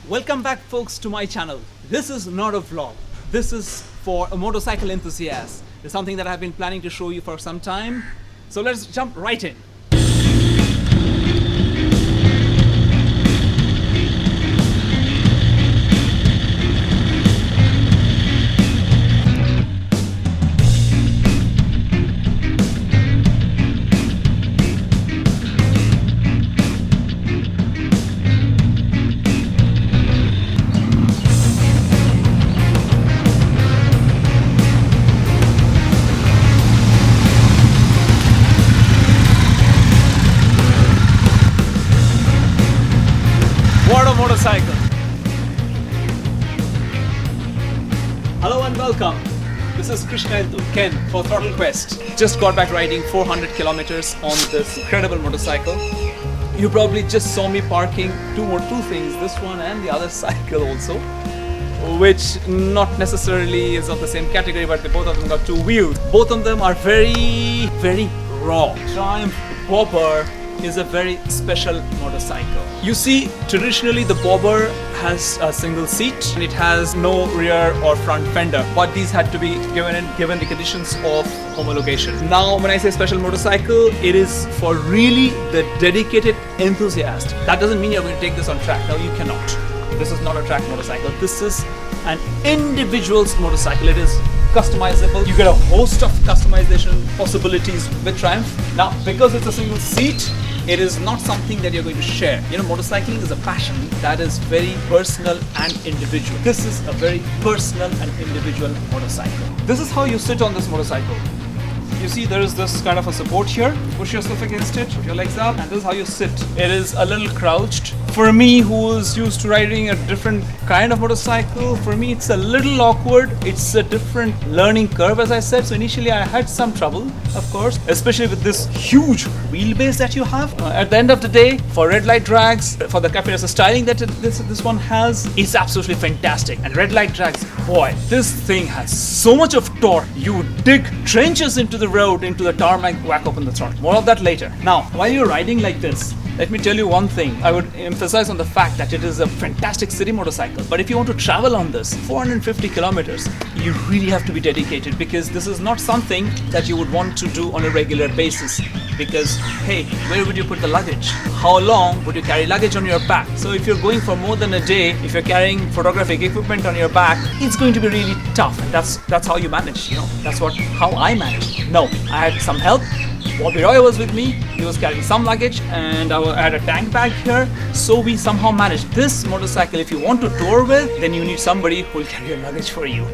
Welcome back folks to my channel. This is not a vlog. This is for a motorcycle enthusiast. It's something that I've been planning to show you for some time. So let's jump right in. What a motorcycle! Hello and welcome. This is Krishnendu, Ken for Throttle Quest. Just got back riding 400 kilometers on this incredible motorcycle. You probably just saw me parking two things, this one and the other cycle also, which not necessarily is of the same category, but both of them got two wheels. Both of them are very raw. Triumph Bobber is a very special motorcycle. You see, traditionally the Bobber has a single seat and it has no rear or front fender, but these had to be given the conditions of homologation. Now when I say special motorcycle, it is for really the dedicated enthusiast. That doesn't mean you're going to take this on track. No, you cannot. This is not a track motorcycle. This is an individual's motorcycle. It is customizable. You get a host of customization possibilities with Triumph. Now, because it's a single seat, it is not something that you're going to share. You know, motorcycling is a passion that is very personal and individual. This is a very personal and individual motorcycle. This is how you sit on this motorcycle. You see there is this kind of a support here. Push yourself against it, put your legs up, and this is how you sit. It is a little crouched. For me, who is used to riding a different kind of motorcycle, for me it's a little awkward. It's a different learning curve, as I said. So initially I had some trouble, of course, especially with this huge wheelbase that you have. At the end of the day, for red light drags, for the capacitor styling that this one has, it's absolutely fantastic. And red light drags, boy, this thing has so much of torque. You dig trenches into the road, into the tarmac, whack open the throttle. More of that later. Now, while you're riding like this, let me tell you one thing. I would emphasize on the fact that it is a fantastic city motorcycle. But if you want to travel on this 450 kilometers, you really have to be dedicated, because this is not something that you would want to do on a regular basis. Because, hey, where would you put the luggage? How long would you carry luggage on your back? So if you're going for more than a day, if you're carrying photographic equipment on your back, it's going to be really tough. And that's how you manage, you know. That's how I managed. No, I had some help. Bobby Roy was with me. He was carrying some luggage, and I had a tank bag here. So we somehow managed. This motorcycle, if you want to tour with, then you need somebody who will carry your luggage for you.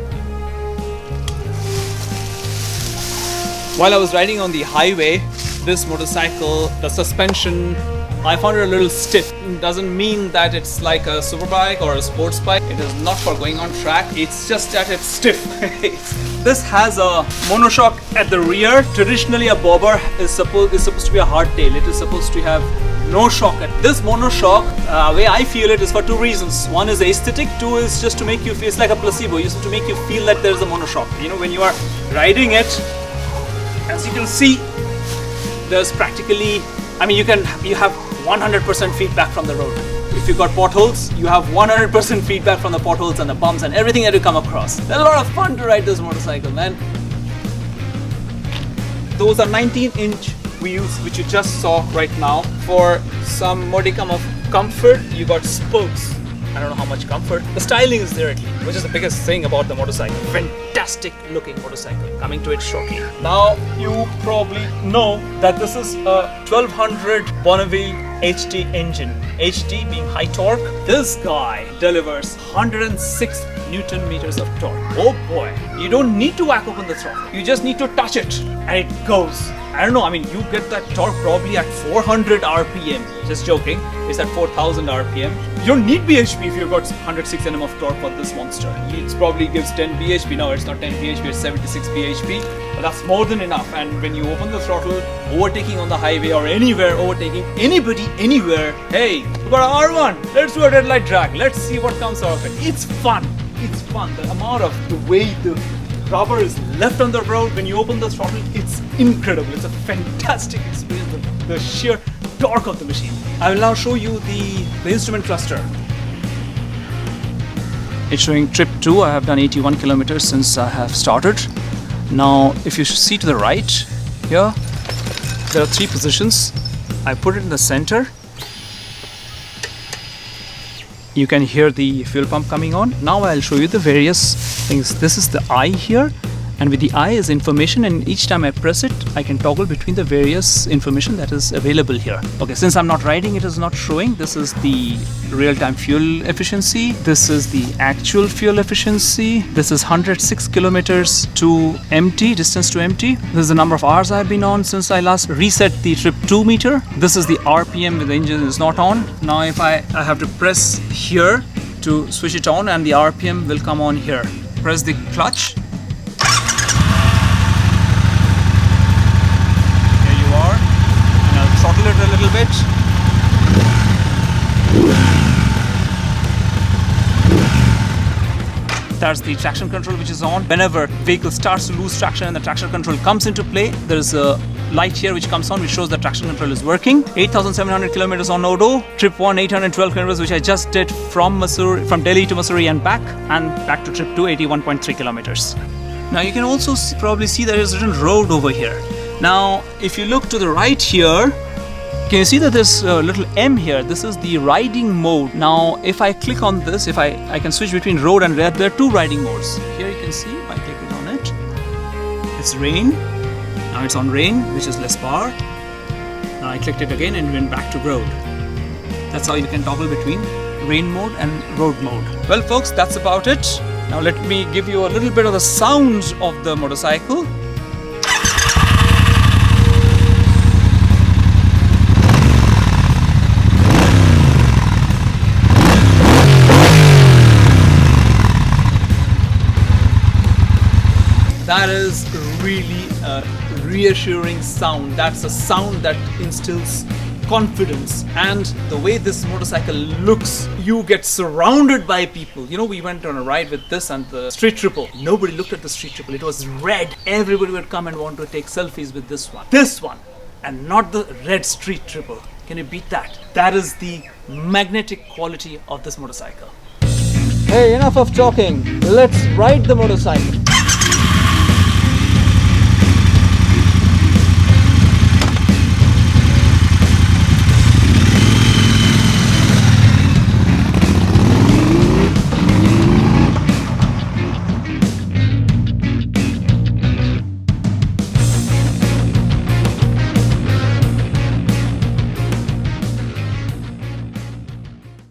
While I was riding on the highway, this motorcycle, the suspension, I found it a little stiff. It doesn't mean that it's like a superbike or a sports bike. It is not for going on track. It's just that it's stiff. This has a monoshock at the rear. Traditionally, a bobber is supposed to be a hardtail. It is supposed to have no shock. This monoshock, way I feel it, is for two reasons. One is aesthetic. Two is just to make you feel, it's like a placebo. It's to make you feel that there's a monoshock. You know, when you are riding it, as you can see, there's practically, I mean, you have 100% feedback from the road. If you've got potholes, you have 100% feedback from the potholes and the bumps and everything that you come across. There's a lot of fun to ride this motorcycle, man. Those are 19-inch wheels, which you just saw right now. For some modicum of comfort, you got spokes. I don't know how much comfort. The styling is there at least, which is the biggest thing about the motorcycle. Fantastic looking motorcycle. Coming to it shortly. Now, you probably know that this is a 1200 Bonneville HD engine. HD being high torque. This guy delivers 106 Newton meters of torque. Oh boy, you don't need to whack open the throttle. You just need to touch it and it goes. I don't know, I mean, you get that torque probably at 400 RPM. Just joking, it's at 4000 RPM. You don't need bhp if you've got 106 Nm of torque for this monster. It probably gives 10 bhp. No, it's not 10 bhp, it's 76 bhp. But that's more than enough. And when you open the throttle, overtaking on the highway or anywhere, overtaking anybody, anywhere, hey, we got an R1, let's do a red light drag. Let's see what comes out of it. It's fun. It's fun. The amount of the way the rubber is left on the road when you open the throttle, it's incredible. It's a fantastic experience. The sheer torque of the machine. I will now show you the instrument cluster. It's showing trip 2. I have done 81 kilometers since I have started. Now, if you see to the right here, there are 3 positions. I put it in the center. You can hear the fuel pump coming on. Now I'll show you the various things. This is the eye here, and with the eye is information, and each time I press it, I can toggle between the various information that is available here. Okay, since I'm not riding, it is not showing. This is the real-time fuel efficiency. This is the actual fuel efficiency. This is 106 kilometers to empty, distance to empty. This is the number of hours I've been on since I last reset the trip 2 meter. This is the RPM when the engine is not on. Now if I have to press here to switch it on, and the RPM will come on here. Press the clutch. Throttle it a little bit. That's the traction control which is on. Whenever vehicle starts to lose traction and the traction control comes into play, there is a light here which comes on which shows that traction control is working. 8,700 kilometers on Odo. Trip 1, 812 kilometers, which I just did from Delhi to Missouri and back to trip 2, 81.3 kilometers. Now you can also probably see there is written road over here. Now if you look to the right here, can you see that there's a little M here? This is the riding mode. Now if I click on this, if I can switch between road and red, there are 2 riding modes. Here you can see by clicking on it, it's rain. Now it's on rain, which is less power. Now I clicked it again and went back to road. That's how you can toggle between rain mode and road mode. Well folks, that's about it. Now let me give you a little bit of the sound of the motorcycle. That is really a reassuring sound. That's a sound that instills confidence. And the way this motorcycle looks, you get surrounded by people. You know, we went on a ride with this and the Street Triple. Nobody looked at the Street Triple. It was red. Everybody would come and want to take selfies with this one. This one, and not the red Street Triple. Can you beat that? That is the magnetic quality of this motorcycle. Hey, enough of talking. Let's ride the motorcycle.